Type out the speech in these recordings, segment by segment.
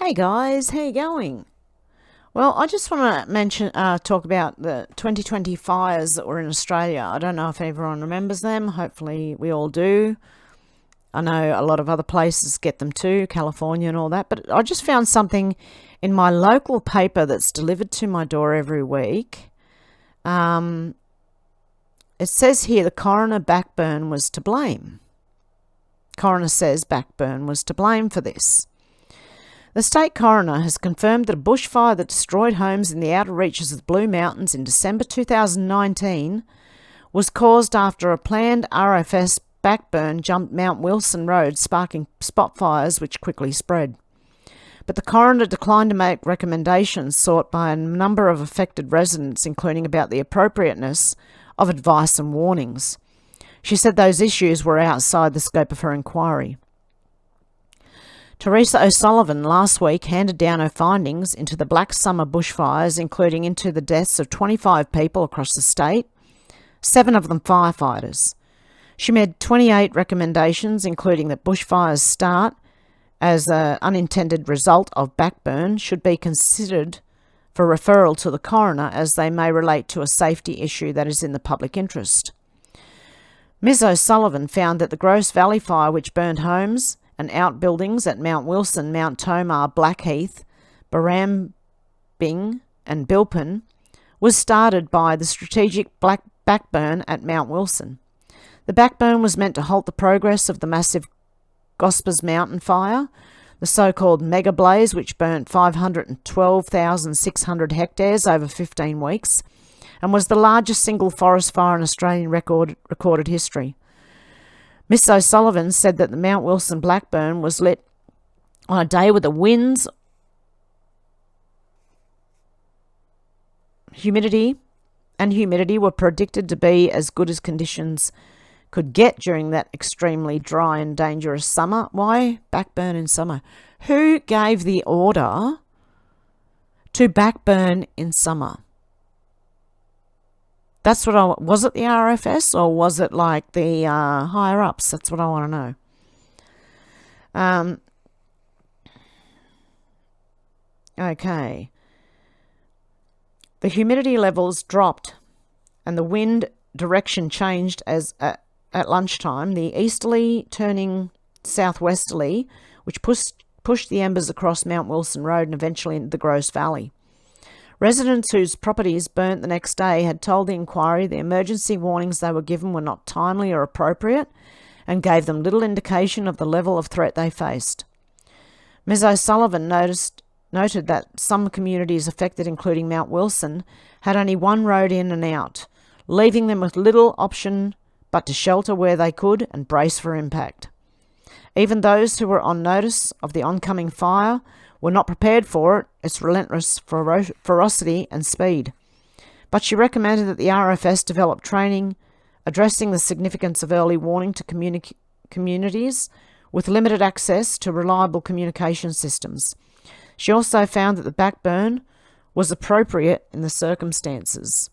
Hey guys, how you going? Well, I just want to talk about the 2020 fires that were in Australia. I don't know if everyone remembers them. Hopefully we all do. I know a lot of other places get them too, California and all that. But I just found something in my local paper that's delivered to my door every week. It says here the coroner backburn was to blame. Coroner says backburn was to blame for this. The state coroner has confirmed that a bushfire that destroyed homes in the outer reaches of the Blue Mountains in December 2019 was caused after a planned RFS backburn jumped Mount Wilson Road, sparking spot fires which quickly spread. But the coroner declined to make recommendations sought by a number of affected residents, including about the appropriateness of advice and warnings. She said those issues were outside the scope of her inquiry. Teresa O'Sullivan last week handed down her findings into the Black Summer bushfires, including into the deaths of 25 people across the state, 7 of them firefighters. She made 28 recommendations, including that bushfires start as an unintended result of backburn should be considered for referral to the coroner, as they may relate to a safety issue that is in the public interest. Ms. O'Sullivan found that the Gross Valley fire, which burned homes and outbuildings at Mount Wilson, Mount Tomah, Blackheath, Barrambing and Bilpin, was started by the strategic backburn at Mount Wilson. The backburn was meant to halt the progress of the massive Gospers Mountain fire, the so-called mega blaze, which burnt 512,600 hectares over 15 weeks, and was the largest single forest fire in Australian recorded history. Miss O'Sullivan said that the Mount Wilson blackburn was lit on a day with the winds, humidity were predicted to be as good as conditions could get during that extremely dry and dangerous summer. Why backburn in summer? Who gave the order to backburn in summer? That's what was it the RFS or was it like the higher ups? That's what I want to know. Okay. The humidity levels dropped and the wind direction changed as at lunchtime. The easterly turning southwesterly, which pushed the embers across Mount Wilson Road and eventually into the Gross Valley. Residents whose properties burnt the next day had told the inquiry the emergency warnings they were given were not timely or appropriate and gave them little indication of the level of threat they faced. Ms. O'Sullivan noted that some communities affected, including Mount Wilson, had only one road in and out, leaving them with little option but to shelter where they could and brace for impact. Even those who were on notice of the oncoming fire were not prepared for it, its relentless ferocity and speed. But she recommended that the RFS develop training addressing the significance of early warning to communities with limited access to reliable communication systems. She also found that the backburn was appropriate in the circumstances.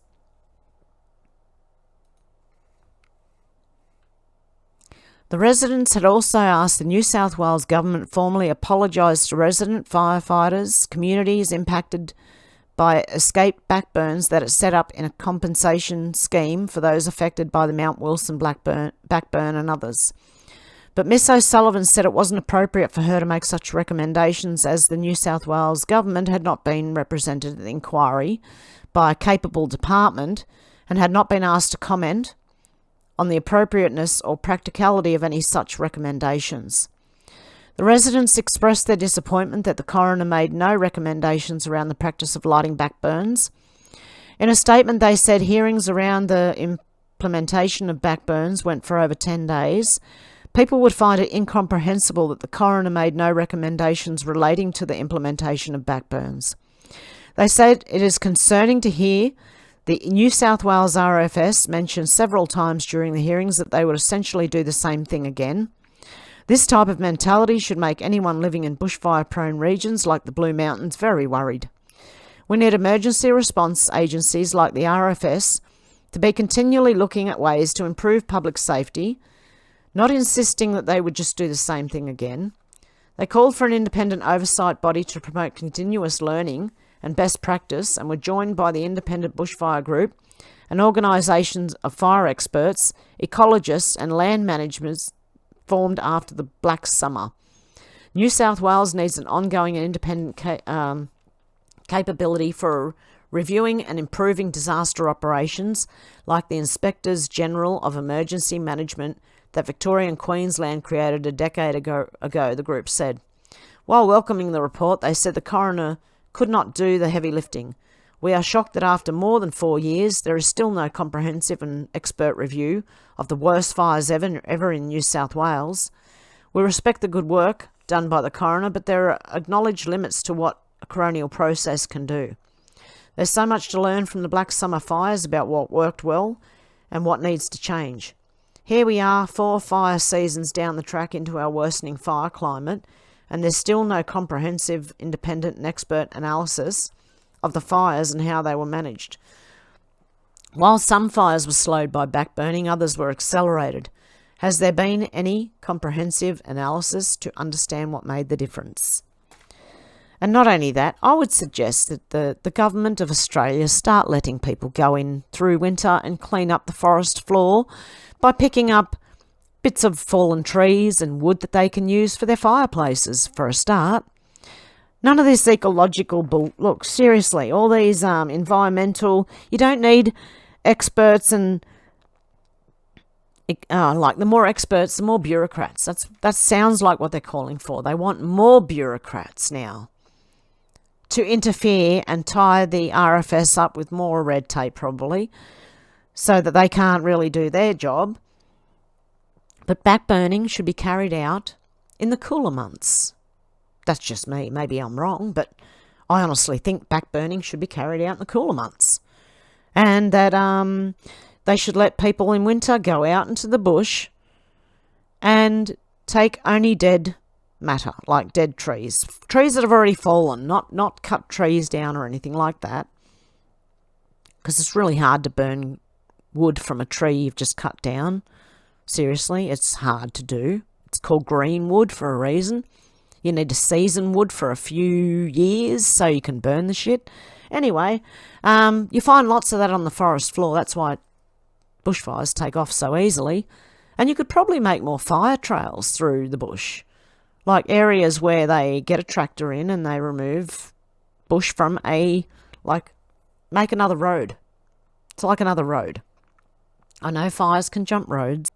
The residents had also asked the New South Wales government formally apologise to resident firefighters, communities impacted by escaped backburns that it set up in a compensation scheme for those affected by the Mount Wilson backburn and others. But Miss O'Sullivan said it wasn't appropriate for her to make such recommendations as the New South Wales government had not been represented in the inquiry by a capable department and had not been asked to comment on the appropriateness or practicality of any such recommendations. The residents expressed their disappointment that the coroner made no recommendations around the practice of lighting backburns. In a statement, they said hearings around the implementation of backburns went for over 10 days. People would find it incomprehensible that the coroner made no recommendations relating to the implementation of backburns. They said it is concerning to hear the New South Wales RFS mentioned several times during the hearings that they would essentially do the same thing again. This type of mentality should make anyone living in bushfire-prone regions like the Blue Mountains very worried. We need emergency response agencies like the RFS to be continually looking at ways to improve public safety, not insisting that they would just do the same thing again. They called for an independent oversight body to promote continuous learning and best practice, and were joined by the Independent Bushfire Group, an organisation of fire experts, ecologists and land managers formed after the Black Summer. New South Wales needs an ongoing and independent capability for reviewing and improving disaster operations, like the Inspectors General of Emergency Management that Victoria and Queensland created a decade ago, the group said. While welcoming the report, they said the coroner could not do the heavy lifting. We are shocked that after more than 4 years, there is still no comprehensive and expert review of the worst fires ever in New South Wales. We respect the good work done by the coroner, but there are acknowledged limits to what a coronial process can do. There's so much to learn from the Black Summer fires about what worked well and what needs to change. Here we are, 4 fire seasons down the track into our worsening fire climate, and there's still no comprehensive, independent and expert analysis of the fires and how they were managed. While some fires were slowed by backburning, others were accelerated. Has there been any comprehensive analysis to understand what made the difference? And not only that, I would suggest that the government of Australia start letting people go in through winter and clean up the forest floor by picking up bits of fallen trees and wood that they can use for their fireplaces, for a start. None of this ecological look, seriously, all these environmental, you don't need experts and like the more experts, the more bureaucrats. That sounds like what they're calling for. They want more bureaucrats now to interfere and tie the RFS up with more red tape, probably, so that they can't really do their job. But backburning should be carried out in the cooler months. That's just me. Maybe I'm wrong, but I honestly think backburning should be carried out in the cooler months. And that they should let people in winter go out into the bush and take only dead matter, like dead trees. Trees that have already fallen, not cut trees down or anything like that. Because it's really hard to burn wood from a tree you've just cut down. Seriously, it's hard to do. It's called green wood for a reason. You need to season wood for a few years so you can burn the shit. Anyway, you find lots of that on the forest floor. That's why bushfires take off so easily. And you could probably make more fire trails through the bush. Like areas where they get a tractor in and they remove bush from make another road. It's like another road. I know fires can jump roads,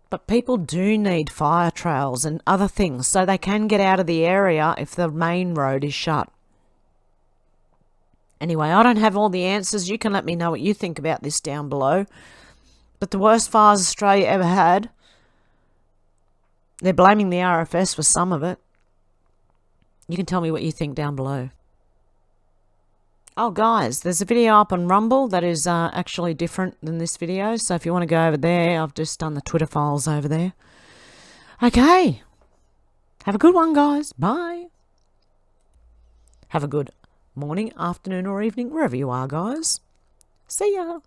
but people do need fire trails and other things so they can get out of the area if the main road is shut. Anyway, I don't have all the answers. You can let me know what you think about this down below. But the worst fires Australia ever had, they're blaming the RFS for some of it. You can tell me what you think down below. Oh, guys, there's a video up on Rumble that is actually different than this video. So if you want to go over there, I've just done the Twitter files over there. Okay. Have a good one, guys. Bye. Have a good morning, afternoon, or evening, wherever you are, guys. See ya.